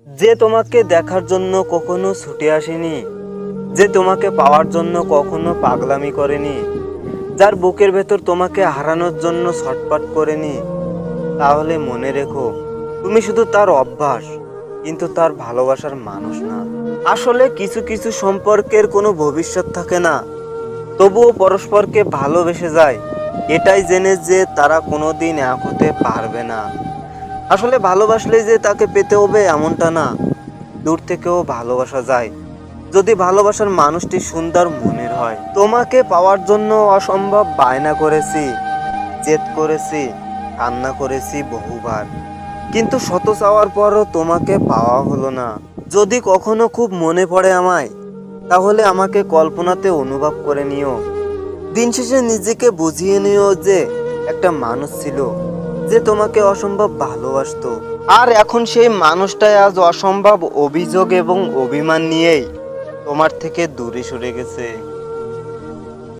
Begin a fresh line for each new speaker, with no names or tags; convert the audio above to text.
যে তোমাকে দেখার জন্য কখনো ছুটে আসেনি, যে তোমাকে পাওয়ার জন্য কখনো পাগলামি করেনি, যার বুকের ভেতর তোমাকে হারানোর জন্য ছটফট করেনি, তাহলে মনে রেখো তুমি শুধু তার অভ্যাস, কিন্তু তার ভালোবাসার মানুষ না। আসলে কিছু কিছু সম্পর্কের কোনো ভবিষ্যৎ থাকে না, তবুও পরস্পরকে ভালোবেসে যায় এটাই জেনে যে তারা কোনোদিন এক হতে পারবে না। আসলে ভালোবাসলে যে তাকে পেতে হবে এমনটা না, দূর থেকেও ভালোবাসা যায় যদি ভালোবাসার মানুষটি সুন্দর মনের হয়। তোমাকে পাওয়ার জন্য অসম্ভব বায়না করেছি, জেদ করেছি, কান্না করেছি বহুবার, কিন্তু শত চাওয়ার পরও তোমাকে পাওয়া হলো না। যদি কখনো খুব মনে পড়ে আমায়, তাহলে আমাকে কল্পনাতে অনুভব করে নিও। দিন শেষে নিজেকে বুঝিয়ে নিও যে একটা মানুষ ছিল যে তোমাকে অসম্ভব ভালোবাসতো, আর এখন সেই মানুষটাই আজ অসম্ভব অভিযোগ এবং অভিমান নিয়েই তোমার থেকে দূরে সরে গেছে।